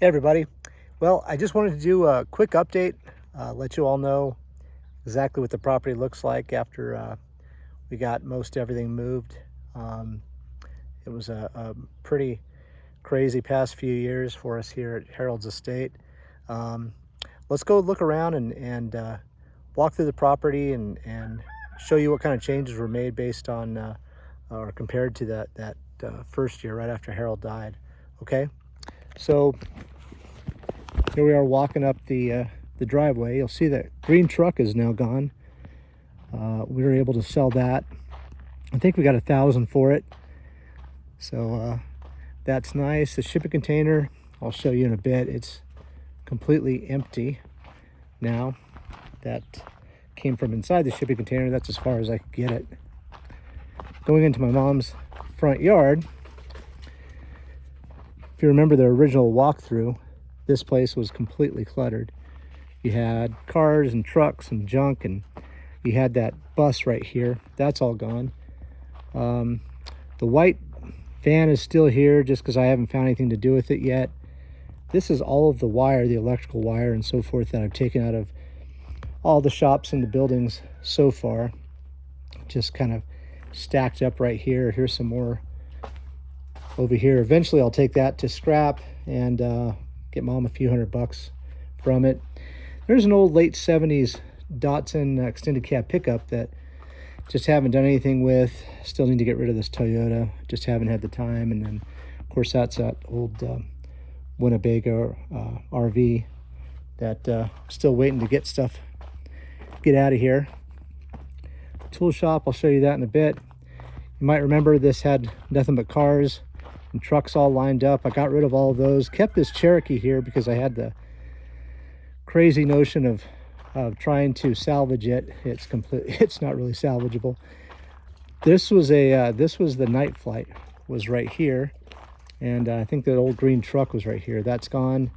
Hey everybody. Well, I just wanted to do a quick update, let you all know exactly what the property looks like after we got most everything moved. Um, it was a pretty crazy past few years for us here at Harold's Estate. Um, let's go look around and walk through the property and show you what kind of changes were made based on or compared to that first year right after Harold died. Okay, so here we are walking up the driveway. You'll see that green truck is now gone. We were able to sell that. I think we got 1,000 for it. So that's nice. The shipping container, I'll show you in a bit. It's completely empty now. That came from inside the shipping container. That's as far as I could get it. Going into my mom's front yard, if you remember the original walkthrough, this place was completely cluttered. You had cars and trucks and junk, and you had that bus right here. That's all gone. The white van is still here just because I haven't found anything to do with it yet. This is all of the wire, the electrical wire and so forth, that I've taken out of all the shops and the buildings so far. Just kind of stacked up right here. Here's some more over here. Eventually I'll take that to scrap and get mom a few $100 from it. There's an old late 70s Datsun extended cab pickup that just haven't done anything with. Still need to get rid of this Toyota. Just haven't had the time. And then of course that's that old Winnebago RV that still waiting to get out of here. Tool shop, I'll show you that in a bit. You might remember this had nothing but cars and trucks all lined up. I got rid of all of those. Kept this Cherokee here because I had the crazy notion of trying to salvage it. It's not really salvageable. This was the Night Flight was right here, and I think that old green truck was right here. That's gone.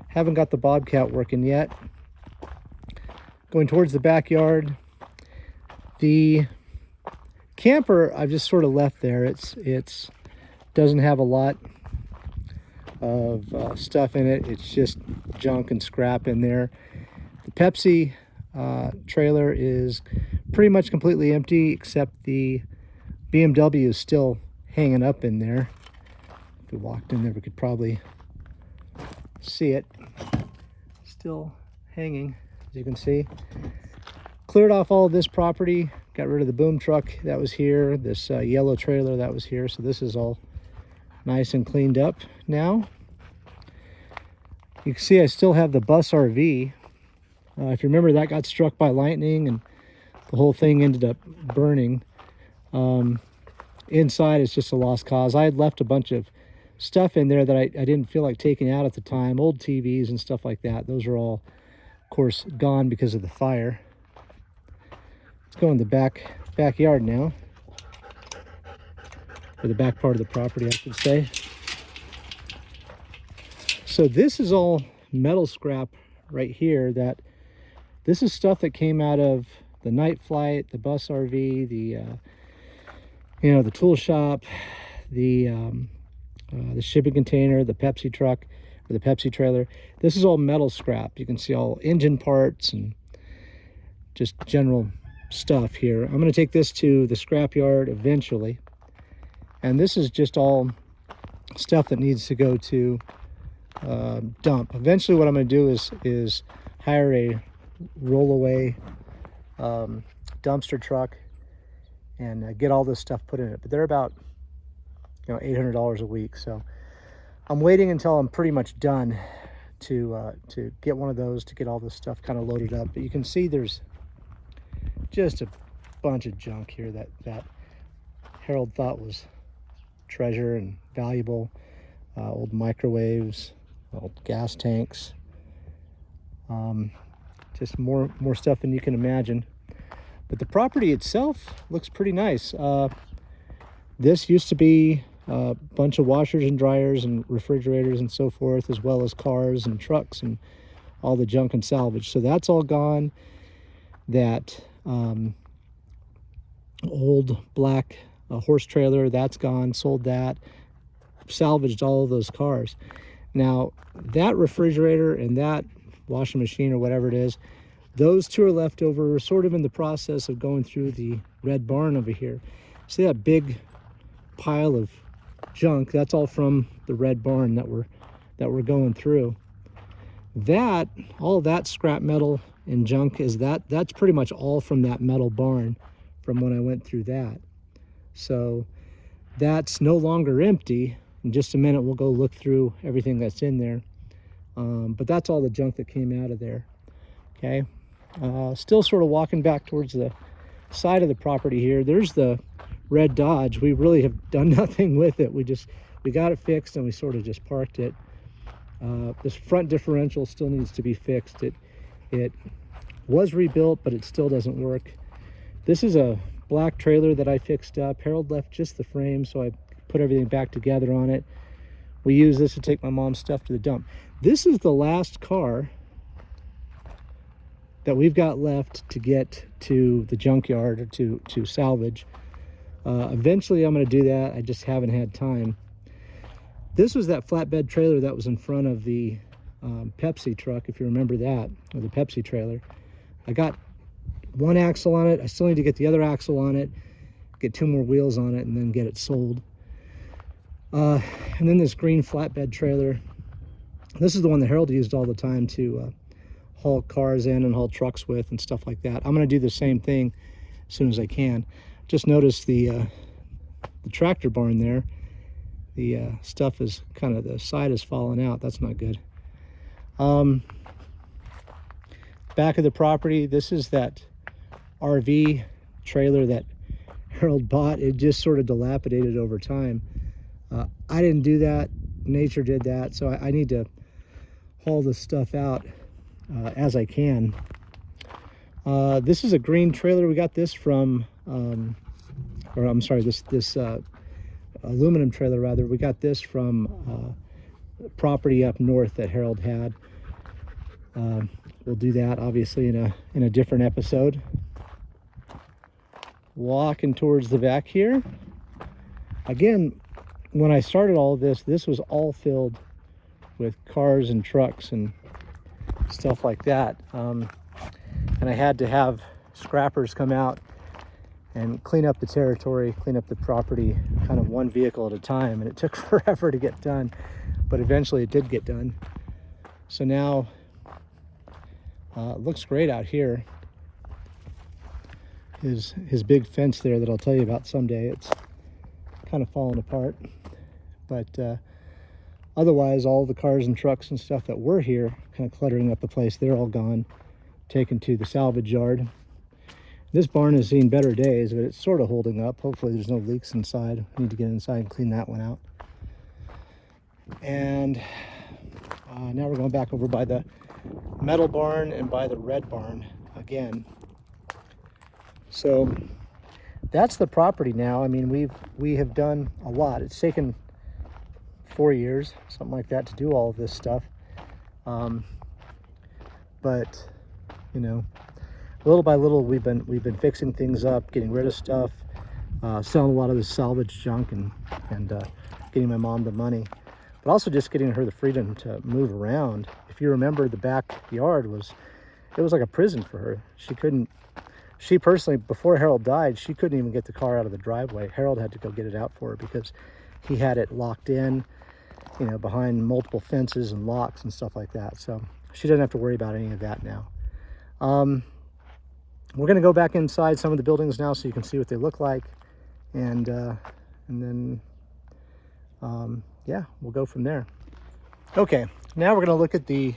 Haven't got the Bobcat working yet. Going towards the backyard, the camper I've just sort of left there. It's doesn't have a lot of stuff in it. It's just junk and scrap in there. The Pepsi trailer is pretty much completely empty, except the BMW is still hanging up in there. If we walked in there, we could probably see it. Still hanging, as you can see. Cleared off all of this property, got rid of the boom truck that was here, this yellow trailer that was here, so this is all nice and cleaned up now. You can see I still have the bus RV. If you remember, that got struck by lightning and the whole thing ended up burning. Inside it's just a lost cause. I had left a bunch of stuff in there that I didn't feel like taking out at the time. Old TVs and stuff like that. Those are all, of course, gone because of the fire. Let's go in the backyard now. Or the back part of the property, I should say. So this is all metal scrap right here. This is stuff that came out of the Night Flight, the bus RV, the tool shop, the shipping container, the Pepsi truck, or the Pepsi trailer. This is all metal scrap. You can see all engine parts and just general stuff here. I'm going to take this to the scrap yard eventually. And this is just all stuff that needs to go to dump. Eventually what I'm going to do is hire a rollaway dumpster truck and get all this stuff put in it. But they're about $800 a week. So I'm waiting until I'm pretty much done to get one of those to get all this stuff kind of loaded up. But you can see there's just a bunch of junk here that Harold thought was treasure and valuable. Old microwaves, old gas tanks, just more stuff than you can imagine. But the property itself looks pretty nice. This used to be a bunch of washers and dryers and refrigerators and so forth, as well as cars and trucks and all the junk and salvage. So that's all gone. That old black horse trailer, that's gone. Sold that. Salvaged all of those cars. Now, that refrigerator and that washing machine or whatever it is, those two are left over. We're sort of in the process of going through the red barn over here. See that big pile of junk? That's all from the red barn that we're going through. That, all that scrap metal and junk that's pretty much all from that metal barn from when I went through that. So that's no longer empty. In just a minute we'll go look through everything that's in there, but that's all the junk that came out of there. Okay, still sort of walking back towards the side of the property here. There's the red Dodge. We really have done nothing with it. We got it fixed and we sort of just parked it. This front differential still needs to be fixed. It was rebuilt, but it still doesn't work. This is a black trailer that I fixed up. Harold left just the frame, so I put everything back together on it. We use this to take my mom's stuff to the dump. This is the last car that we've got left to get to the junkyard or to salvage. Eventually I'm going to do that. I just haven't had time. This was that flatbed trailer that was in front of the Pepsi truck, if you remember that, or the Pepsi trailer. I got one axle on it. I still need to get the other axle on it, get 2 more wheels on it, and then get it sold. And then this green flatbed trailer. This is the one that Harold used all the time to haul cars in and haul trucks with and stuff like that. I'm going to do the same thing as soon as I can. Just notice the tractor barn there. The stuff is kind of, the side is falling out. That's not good. Back of the property, this is that RV trailer that Harold bought. It just sort of dilapidated over time. I didn't do that. Nature did that. So I need to haul this stuff out as I can. This is a green trailer. We got this from, or I'm sorry, this aluminum trailer rather. We got this from property up north that Harold had. We'll do that obviously in a different episode. Walking towards the back here. Again, when I started all of this was all filled with cars and trucks and stuff like that. And I had to have scrappers come out and clean up the territory, clean up the property, kind of one vehicle at a time. And it took forever to get done, but eventually it did get done. So now it looks great out here. His big fence there that I'll tell you about someday, it's kind of falling apart. But otherwise, all the cars and trucks and stuff that were here, kind of cluttering up the place, they're all gone, taken to the salvage yard. This barn has seen better days, but it's sort of holding up. Hopefully there's no leaks inside. I need to get inside and clean that one out. And now we're going back over by the metal barn and by the red barn again. So that's the property now. I mean, we have done a lot. It's taken 4 years, something like that, to do all of this stuff. But you know, little by little, we've been fixing things up, getting rid of stuff, selling a lot of this salvage junk, and getting my mom the money, but also just getting her the freedom to move around. If you remember, the backyard was like a prison for her. She personally, before Harold died, she couldn't even get the car out of the driveway. Harold had to go get it out for her because he had it locked in, you know, behind multiple fences and locks and stuff like that. So she doesn't have to worry about any of that now. We're going to go back inside some of the buildings now so you can see what they look like, and then yeah, we'll go from there. Okay, now we're going to look at the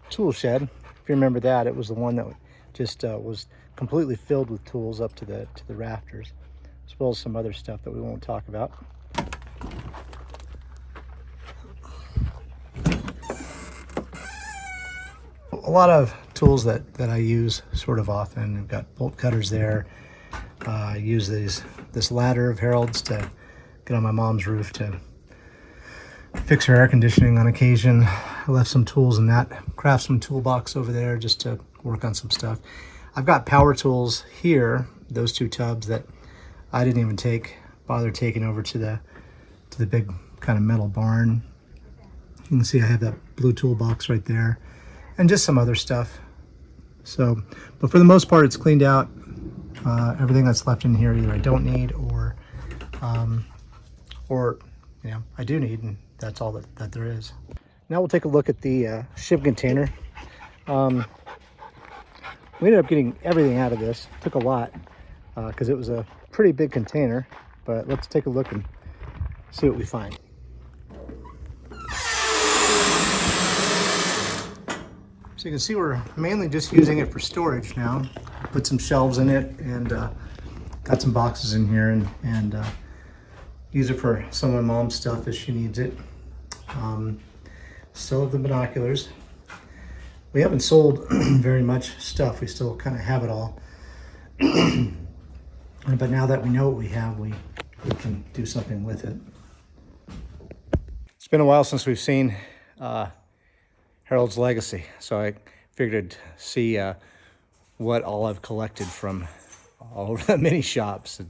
tool shed. If you remember that, it was the one that just was completely filled with tools up to the rafters, as well as some other stuff that we won't talk about. A lot of tools that I use sort of often. We've got bolt cutters there. I use this ladder of Harold's to get on my mom's roof to fix her air conditioning on occasion. I left some tools in that Craftsman toolbox over there just to work on some stuff. I've got power tools here, those 2 tubs that I didn't even bother taking over to the big kind of metal barn. You can see I have that blue toolbox right there and just some other stuff. So, but for the most part, it's cleaned out. Everything that's left in here either I don't need or you know, I do need, and that's all that there is. Now we'll take a look at the shipping container. We ended up getting everything out of this. It took a lot because it was a pretty big container, but let's take a look and see what we find. So you can see we're mainly just using it for storage now. Put some shelves in it and got some boxes in here and use it for some of my mom's stuff if she needs it. Still have the binoculars. We haven't sold very much stuff. We still kind of have it all. But now that we know what we have, we can do something with it. It's been a while since we've seen Harold's Legacy, so I figured I'd see what all I've collected from all of the mini shops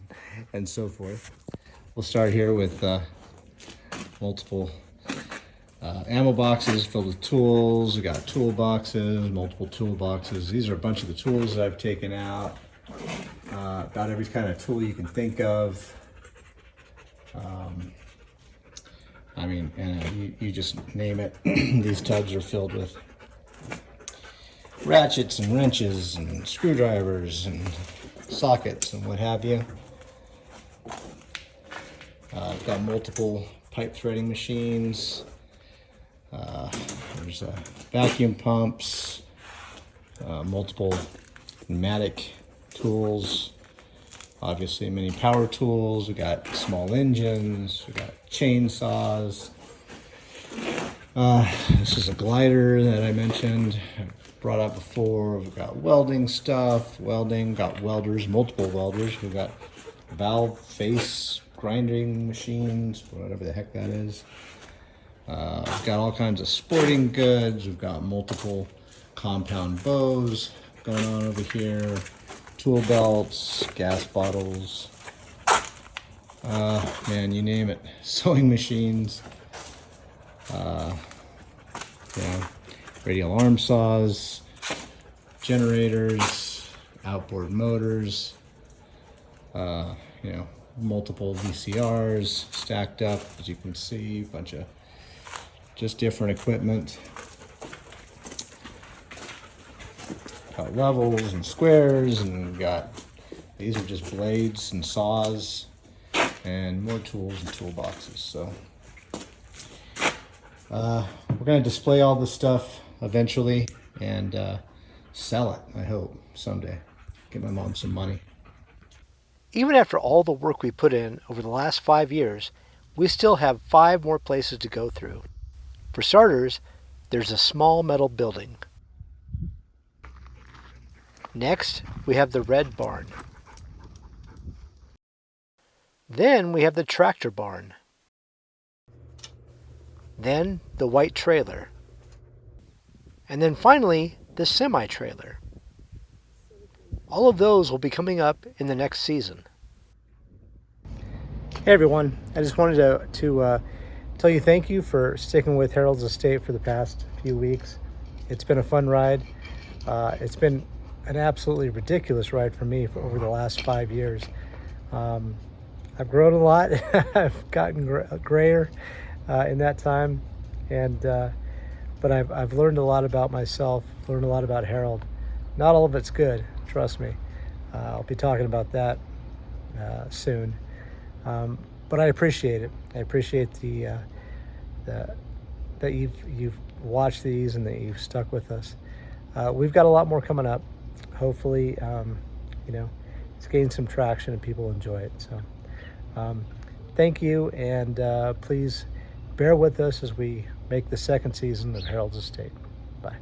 and so forth. We'll start here with multiple ammo boxes filled with tools. We got toolboxes, multiple toolboxes. These are a bunch of the tools that I've taken out. About every kind of tool you can think of. I mean, you just name it. These tubs are filled with ratchets and wrenches and screwdrivers and sockets and what have you. I've got multiple pipe threading machines. There's vacuum pumps, multiple pneumatic tools, obviously many power tools. We got small engines, we got chainsaws. This is a glider that I mentioned, I brought up before. We've got welding stuff, got welders, multiple welders. We've got valve face grinding machines, whatever the heck that is. We've got all kinds of sporting goods. We've got multiple compound bows going on over here, tool belts, gas bottles, man, you name it. Sewing machines, radial arm saws, generators, outboard motors, multiple VCRs stacked up, as you can see, a bunch of just different equipment. Got levels and squares, and these are just blades and saws and more tools and toolboxes. So we're going to display all this stuff eventually and sell it, I hope, someday. Get my mom some money. Even after all the work we put in over the last 5 years, we still have 5 more places to go through. For starters, there's a small metal building. Next, we have the red barn. Then we have the tractor barn. Then the white trailer. And then finally, the semi-trailer. All of those will be coming up in the next season. Hey everyone, I just wanted to tell you thank you for sticking with Harold's Estate for the past few weeks. It's been a fun ride. It's been an absolutely ridiculous ride for me for over the last 5 years. I've grown a lot. I've gotten grayer in that time, but I've learned a lot about myself, learned a lot about Harold. Not all of it's good, trust me. I'll be talking about that soon. But I appreciate it. I appreciate that you've watched these and that you've stuck with us. We've got a lot more coming up. Hopefully, it's gained some traction and people enjoy it. So thank you, and please bear with us as we make the second season of Harold's Estate. Bye.